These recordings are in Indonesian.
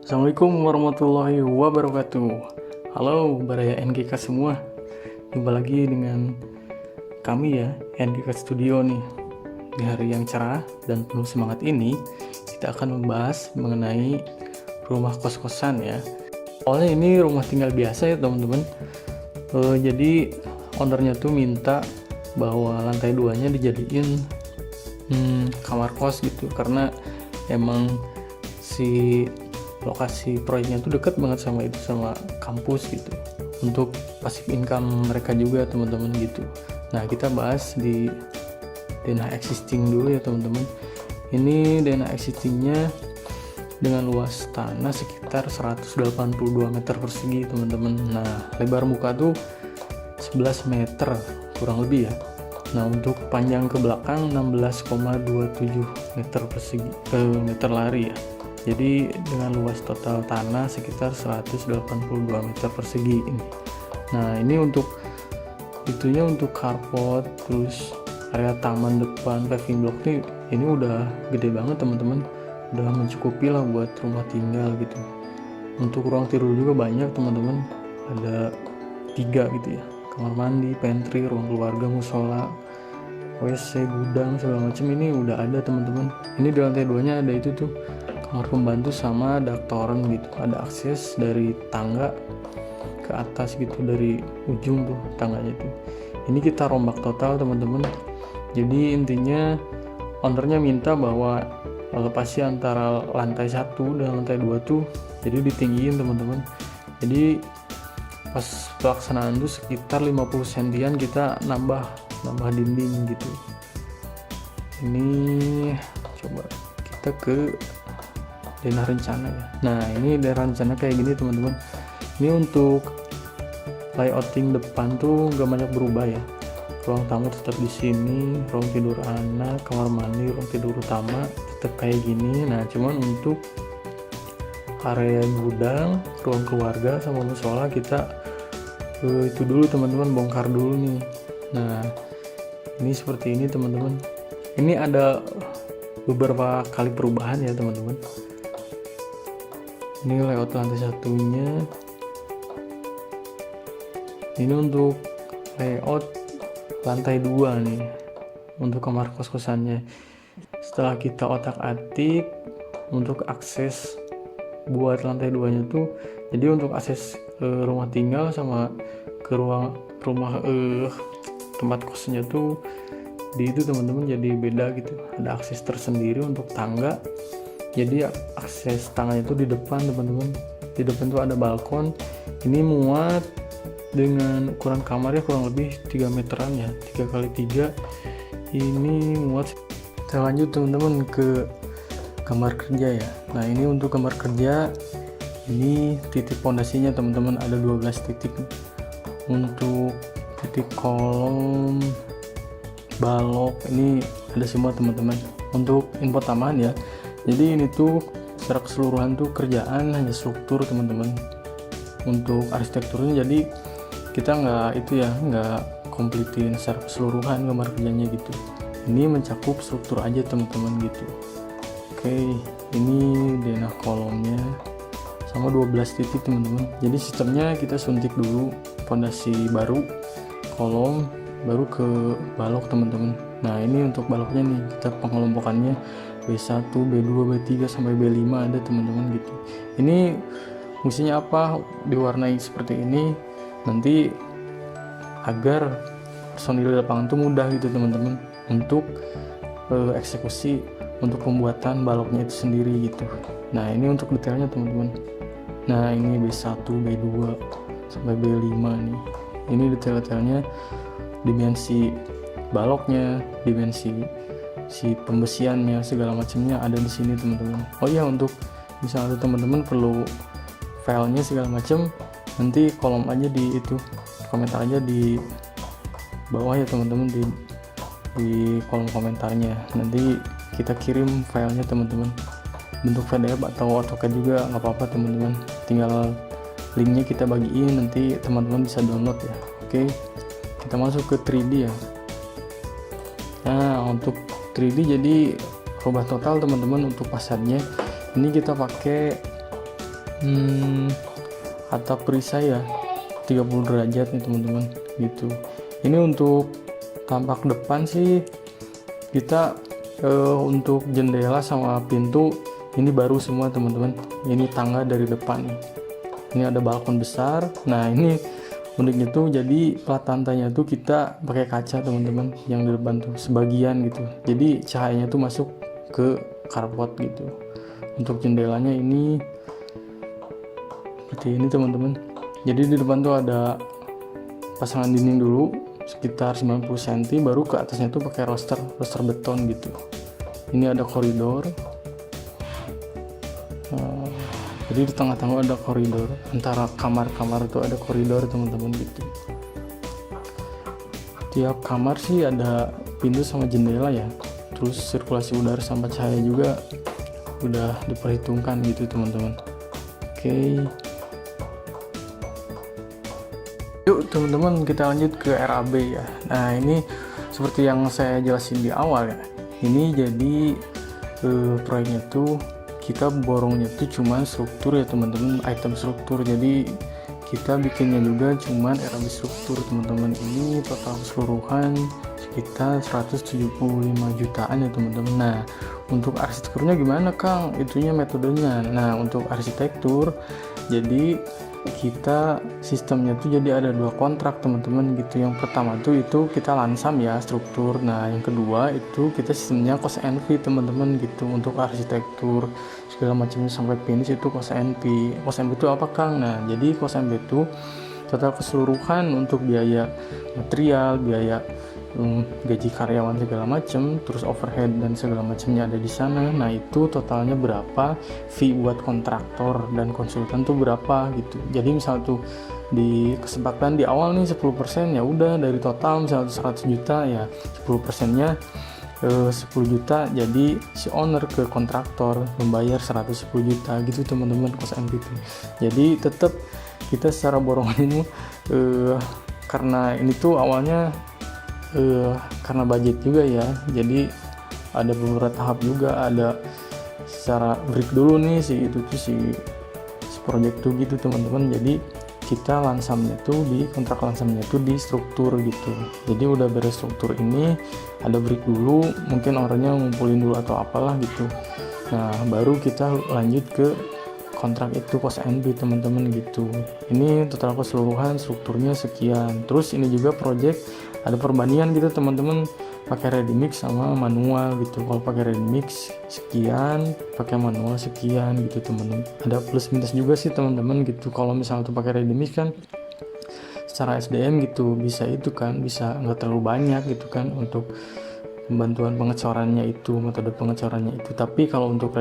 Assalamualaikum warahmatullahi wabarakatuh. Halo Baraya NGK semua. Jumpa lagi dengan kami ya, NGK Studio nih. Di hari yang cerah dan penuh semangat ini, kita akan membahas mengenai rumah kos-kosan ya. Awalnya ini rumah tinggal biasa ya teman-teman. Jadi ownernya tuh minta bahwa lantai 2-nya dijadiin kamar kos gitu, karena emang si lokasi proyeknya tuh deket banget sama kampus gitu, untuk passive income mereka juga teman-teman gitu. Nah, kita bahas di denah existing dulu ya teman-teman. Ini denah existingnya dengan luas tanah sekitar 182 meter persegi teman-teman. Nah, lebar muka tuh 11 meter kurang lebih ya. Nah, untuk panjang ke belakang 16,27 meter persegi meter lari ya. Jadi dengan luas total tanah sekitar 182 meter persegi ini. Nah, ini untuk itunya untuk carport, terus area taman depan, paving block nih, ini udah gede banget teman-teman. Udah mencukupi lah buat rumah tinggal gitu. Untuk ruang tidur juga banyak teman-teman. Ada 3 gitu ya. Kamar mandi, pantry, ruang keluarga, musola, WC, gudang, segala macam ini udah ada teman-teman. Ini di lantai 2-nya ada itu tuh kamar pembantu sama daktoran gitu. Ada akses dari tangga ke atas gitu, dari ujung tuh tangganya tuh. Ini kita rombak total teman-teman. Jadi intinya ownernya minta bahwa elevasi antara lantai 1 dan lantai 2 tuh jadi ditinggiin teman-teman. Jadi pas pelaksanaan tuh sekitar 50 sentian kita nambah dinding gitu. Ini coba kita ke denah rencana ya. Nah, ini denah rencana kayak gini teman-teman. Ini untuk layouting depan tuh nggak banyak berubah ya. Ruang tamu tetap di sini, ruang tidur anak, kamar mandi, ruang tidur utama tetap kayak gini. Nah, cuman untuk area gudang, ruang keluarga sama musola kita itu dulu teman-teman, bongkar dulu nih. Nah, ini seperti ini teman-teman. Ini ada beberapa kali perubahan ya teman-teman. Ini layout lantai 1-nya. Ini untuk layout lantai 2 nih, untuk kamar kos-kosannya. Setelah kita otak-atik untuk akses buat lantai 2-nya tuh, jadi untuk akses rumah tinggal sama ke rumah tempat kosnya tuh di itu teman-teman jadi beda gitu. Ada akses tersendiri untuk tangga. Jadi akses tangganya itu di depan teman-teman. Di depan tuh ada balkon. Ini muat dengan ukuran kamarnya kurang lebih 3 meteran ya, 3x3. Ini muat. Kita lanjut teman-teman ke kamar kerja ya. Nah, ini untuk kamar kerja, ini titik pondasinya teman-teman ada 12 titik. Untuk titik kolom, balok ini ada semua teman-teman. Untuk info tambahan ya, jadi ini tuh secara keseluruhan tuh kerjaan hanya struktur teman-teman. Untuk arsitekturnya jadi kita nggak komplitin secara keseluruhan kamar kerjanya gitu. Ini mencakup struktur aja teman-teman gitu. Oke, ini denah kolomnya sama 12 titik teman-teman. Jadi sistemnya kita suntik dulu fondasi baru, kolom, baru ke balok teman-teman. Nah, ini untuk baloknya nih, kita pengelompokannya B1, B2, B3 sampai B5 ada teman-teman gitu. Ini fungsinya apa diwarnai seperti ini? Nanti agar personil di lapangan tuh mudah gitu teman-teman untuk eksekusi untuk pembuatan baloknya itu sendiri gitu. Nah, ini untuk detailnya teman-teman. Nah, ini B1, B2 sampai B5 nih. Ini detail-detailnya, dimensi baloknya, dimensi si pembesiannya, segala macamnya ada di sini teman-teman. Oh iya, untuk misalnya teman-teman perlu filenya segala macam, nanti kolom aja di itu, komentar aja di bawah ya teman-teman, di kolom komentarnya. Nanti kita kirim filenya teman-teman, bentuk PDF atau AutoCAD juga nggak apa-apa teman-teman. Tinggal linknya kita bagiin, nanti teman-teman bisa download ya. Oke, kita masuk ke 3D ya. Nah, untuk 3D jadi rubah total teman-teman. Untuk fasadnya ini kita pakai atap perisai ya 30 derajat nih teman-teman gitu. Ini untuk tampak depan sih kita untuk jendela sama pintu ini baru semua teman-teman. Ini tangga dari depan nih. Ini ada balkon besar. Nah ini uniknya tuh jadi plat lantainya tuh kita pakai kaca teman-teman yang di depan tuh sebagian gitu. Jadi cahayanya tuh masuk ke carport gitu. Untuk jendelanya ini seperti ini teman-teman. Jadi di depan tuh ada pasangan dinding dulu sekitar 90 cm, baru ke atasnya tuh pakai roster beton gitu. Ini ada koridor. Jadi di tengah-tengah ada koridor, antara kamar-kamar itu ada koridor teman-teman gitu. Tiap kamar sih ada pintu sama jendela ya. Terus sirkulasi udara sama cahaya juga udah diperhitungkan gitu teman-teman. Oke. Yuk teman-teman, kita lanjut ke RAB ya. Nah ini seperti yang saya jelasin di awal ya. Ini jadi proyeknya tuh kita borongnya tuh cuman struktur ya teman-teman, item struktur. Jadi kita bikinnya juga cuman RAB struktur teman-teman. Ini total keseluruhan sekitar 175 jutaan ya teman-teman. Nah untuk arsitekturnya gimana Kang? Itunya metodenya. Nah untuk arsitektur jadi kita sistemnya tuh jadi ada 2 kontrak teman-teman gitu. Yang pertama tuh itu kita lansam ya struktur. Nah yang kedua itu kita sistemnya cost and fee teman-teman gitu. Untuk arsitektur segala macamnya sampai finish itu cost and fee. Cost and fee itu apa Kang? Nah jadi cost and fee itu total keseluruhan untuk biaya material, biaya gaji karyawan segala macam, terus overhead dan segala macamnya ada di sana. Nah itu totalnya berapa, fee buat kontraktor dan konsultan tuh berapa gitu. Jadi misal tuh di kesepakatan di awal nih 10%, ya udah dari total misal 100 juta ya 10%-nya 10 juta, jadi si owner ke kontraktor membayar 110 juta gitu teman-teman cost and fee. Jadi tetap kita secara borongan ini karena ini tuh awalnya karena budget juga ya, jadi ada beberapa tahap juga, ada secara break dulu nih si project tuh gitu teman-teman. Jadi kita lansamnya tuh di kontrak lansamnya tuh di struktur gitu. Jadi udah beres struktur ini ada break dulu, mungkin orangnya ngumpulin dulu atau apalah gitu. Nah baru kita lanjut ke kontrak itu cost and fee teman-teman gitu. Ini total keseluruhan strukturnya sekian. Terus ini juga project ada perbandingan gitu teman-teman, pakai ready mix sama manual gitu. Kalau pakai ready mix sekian, pakai manual sekian gitu teman-teman. Ada plus minus juga sih teman-teman gitu. Kalau misalnya tuh pakai ready mix kan secara SDM gitu bisa itu kan, bisa nggak terlalu banyak gitu kan untuk pembantuan pengecorannya itu, metode pengecorannya itu. Tapi kalau untuk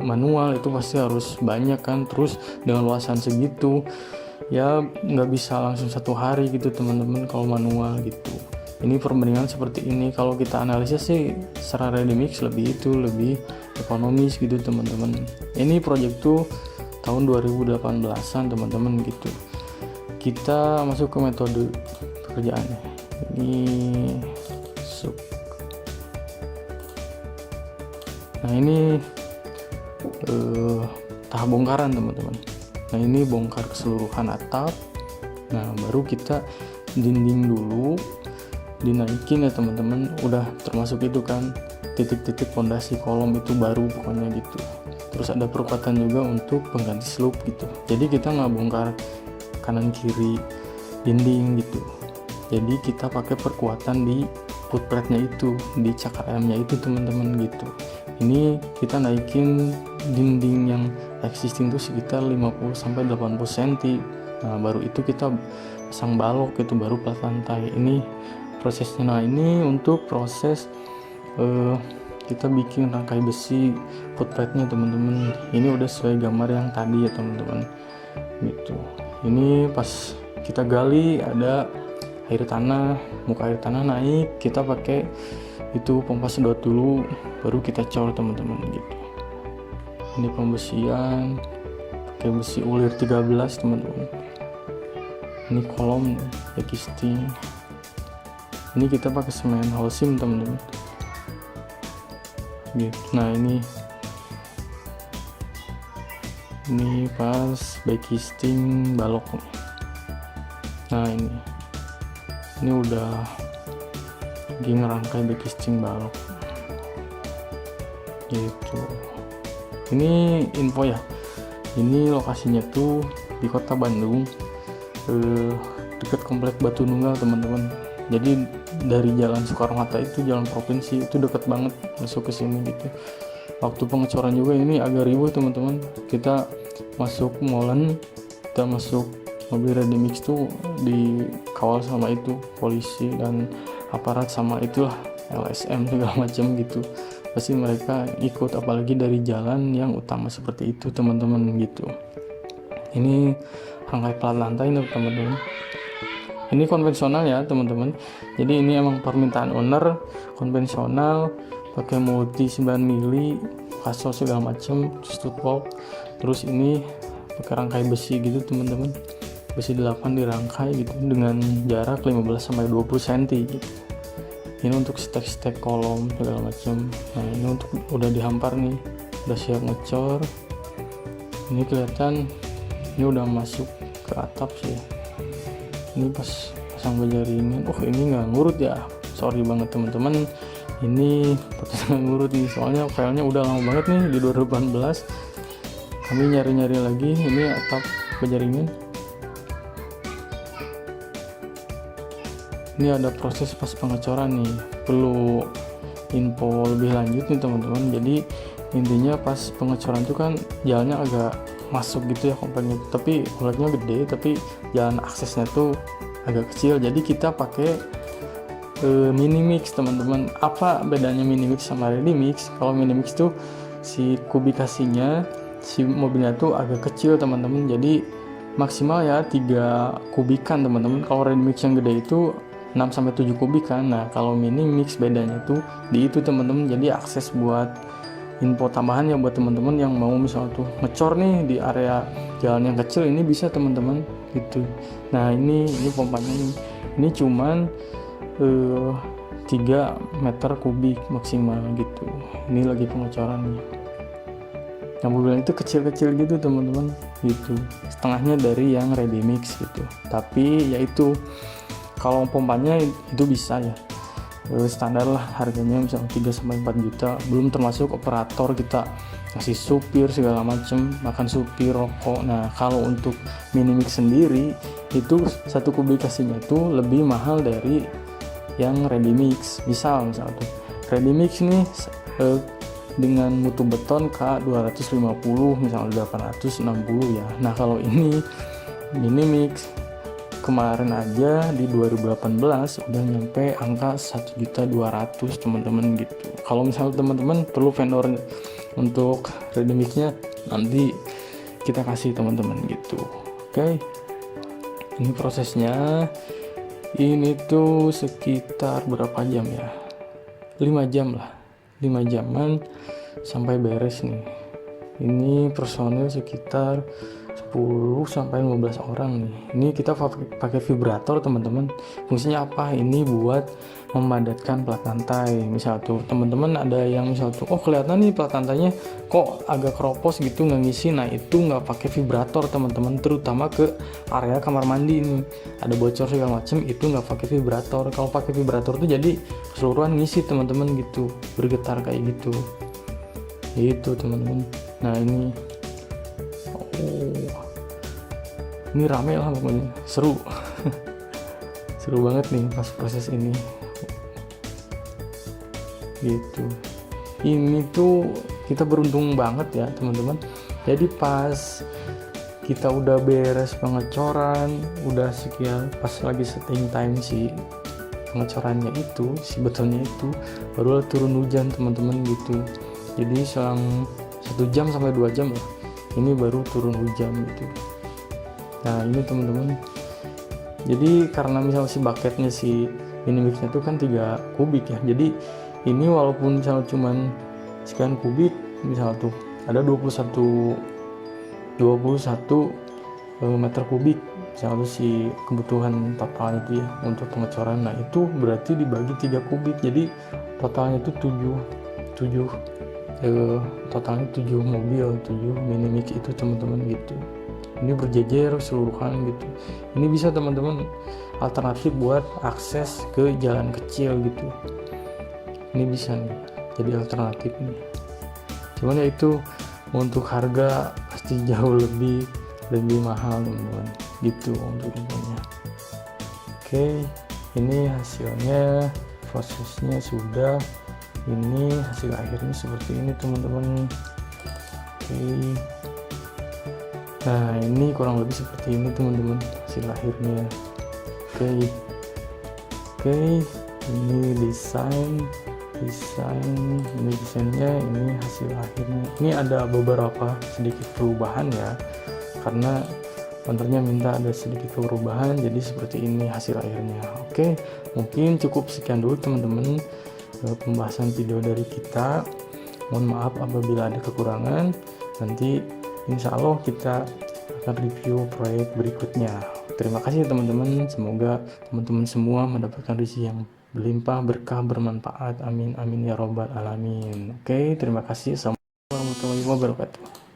manual itu pasti harus banyak kan, terus dengan luasan segitu ya nggak bisa langsung 1 hari gitu teman-teman kalau manual gitu. Ini perbandingan seperti ini. Kalau kita analisis sih secara ready mix lebih ekonomis gitu teman-teman. Ini project tuh tahun 2018an teman-teman gitu. Kita masuk ke metode pekerjaannya. Ini nah ini tahap bongkaran teman-teman. Nah ini bongkar keseluruhan atap. Nah baru kita dinding dulu dinaikin ya teman-teman. Udah termasuk itu kan titik-titik fondasi kolom itu baru pokoknya gitu. Terus ada perkuatan juga untuk pengganti slope gitu. Jadi kita nggak bongkar kanan kiri dinding gitu. Jadi kita pakai perkuatan di footplate-nya itu, di cakar ayamnya itu teman-teman gitu. Ini kita naikin dinding yang existing tuh sekitar 50-80 cm. Nah baru itu kita pasang balok itu, baru plat lantai. Ini prosesnya. Nah ini untuk proses kita bikin rangkai besi footplate-nya teman-teman. Ini udah sesuai gambar yang tadi ya teman-teman gitu. Ini pas kita gali ada air tanah, muka air tanah naik, kita pakai itu pompa sedot dulu, baru kita cor teman-teman gitu. Ini pembesian pakai besi ulir 13 teman-teman. Ini kolom existing. Ini kita pakai semen holcim teman-teman gitu. Nah ini Ini pas backcasting balok nih. Nah ini udah lagi ngerangkai backcasting balok gitu. Ini info ya, ini lokasinya tuh di kota Bandung, dekat komplek Batu Nunggal teman-teman. Jadi dari jalan Soekarno-Hatta itu jalan provinsi itu deket banget masuk ke sini gitu. Waktu pengecoran juga ini agak ribet teman-teman. Kita masuk molen, kita masuk mobil ready mix tuh dikawal sama itu polisi dan aparat sama itulah LSM segala macam gitu. Pasti mereka ikut, apalagi dari jalan yang utama seperti itu teman-teman gitu. Ini rangkai plat lantai nih teman-teman. Ini konvensional ya teman-teman. Jadi ini emang permintaan owner, konvensional, pakai multi 9 mili, kasos segala macam, strut-box. Terus ini pakai rangkai besi gitu teman-teman. Besi 8 dirangkai gitu dengan jarak 15 sampai 20 cm gitu. Ini untuk stek-stek kolom segala macam. Nah, ini untuk udah dihampar nih, udah siap ngecor. Ini kelihatan ini udah masuk ke atap sih. Ini pas pasang bajaringan, ini nggak ngurut ya, sorry banget teman-teman. Ini nggak ngurut nih, soalnya filenya udah lama banget nih di 2018. Kami nyari-nyari lagi, ini atap bajaringan. Ini ada proses pas pengecoran nih, perlu info lebih lanjut nih teman-teman. Jadi intinya pas pengecoran itu kan jalannya agak masuk gitu ya kompleknya, tapi kompleknya gede tapi jalan aksesnya tuh agak kecil. Jadi kita pakai mini mix teman-teman. Apa bedanya mini mix sama ready mix? Kalau mini mix tuh si kubikasinya si mobilnya tuh agak kecil teman-teman, jadi maksimal ya 3 kubikan teman-teman. Kalau ready mix yang gede itu 6 sampai 7 kubikan. Nah kalau mini mix bedanya tuh di itu teman-teman. Jadi akses buat info tambahan ya buat teman-teman yang mau misal tuh ngecor nih di area jalan yang kecil, ini bisa teman-teman gitu. Nah ini pompanya nih, ini cuman 3 meter kubik maksimal gitu. Ini lagi pengecoran nih. Yang mobilnya itu kecil-kecil gitu teman-teman gitu, setengahnya dari yang ready mix gitu. Tapi yaitu kalau pompanya itu bisa ya, standar lah harganya misalnya 3-4 juta, belum termasuk operator kita kasih supir segala macem, makan supir, rokok. Nah kalau untuk mini mix sendiri itu satu kubikasinya tuh lebih mahal dari yang ready mix. Misal tuh ready mix nih dengan mutu beton K250 misalnya 860 ya. Nah kalau ini mini mix kemarin aja di 2018 udah nyampe angka 1.200.000 teman-teman gitu. Kalau misalnya teman-teman perlu vendor untuk ready mixnya, nanti kita kasih teman-teman gitu. Oke. Ini prosesnya ini tuh sekitar berapa jam ya? 5 jam lah. 5 jaman sampai beres nih. Ini personil sekitar 10 sampai 15 orang nih. Ini kita pakai vibrator teman-teman. Fungsinya apa? Ini buat memadatkan plat lantai. Misal tuh teman-teman ada yang misal tuh kelihatan nih plat lantainya kok agak keropos gitu nggak ngisi. Nah itu nggak pakai vibrator teman-teman, terutama ke area kamar mandi ini ada bocor segala macem, itu nggak pakai vibrator. Kalau pakai vibrator tuh jadi keseluruhan ngisi teman-teman gitu, bergetar kayak gitu teman-teman. Nah ini rame lah pokoknya, seru seru banget nih pas proses ini gitu. Ini tuh kita beruntung banget ya teman-teman. Jadi pas kita udah beres pengecoran, udah sekian, pas lagi setting time si pengecorannya itu, si betonnya itu baru turun hujan teman-teman gitu. Jadi selang 1 jam sampai 2 jam lah ini baru turun hujan gitu. Nah ini teman-teman, jadi karena misal si bucketnya si mini mixnya itu kan 3 kubik ya, jadi ini walaupun misal cuman sekian kubik, misal tuh ada 21 meter kubik misal tuh si kebutuhan totalnya itu ya untuk pengecoran. Nah itu berarti dibagi 3 kubik, jadi totalnya itu 7 totalnya 7 mobil, 7 mini mix itu teman-teman gitu. Ini berjejer seluruhan gitu. Ini bisa teman-teman alternatif buat akses ke jalan kecil gitu. Ini bisa nih jadi alternatif nih. Cuman ya itu untuk harga pasti jauh lebih mahal teman-teman gitu untuk infonya. Oke, ini hasilnya, prosesnya sudah. Ini hasil akhirnya seperti ini teman-teman. Oke, nah ini kurang lebih seperti ini teman-teman hasil akhirnya. Oke, ini desain, ini desainnya, ini hasil akhirnya. Ini ada beberapa sedikit perubahan ya, karena konternya minta ada sedikit perubahan, jadi seperti ini hasil akhirnya. Oke, mungkin cukup sekian dulu teman-teman pembahasan video dari kita. Mohon maaf apabila ada kekurangan. Nanti insya Allah kita akan review proyek berikutnya. Terima kasih teman-teman, semoga teman-teman semua mendapatkan rezeki yang berlimpah, berkah, bermanfaat. Amin amin ya robbal alamin. Oke, terima kasih. Assalamualaikum warahmatullahi wabarakatuh.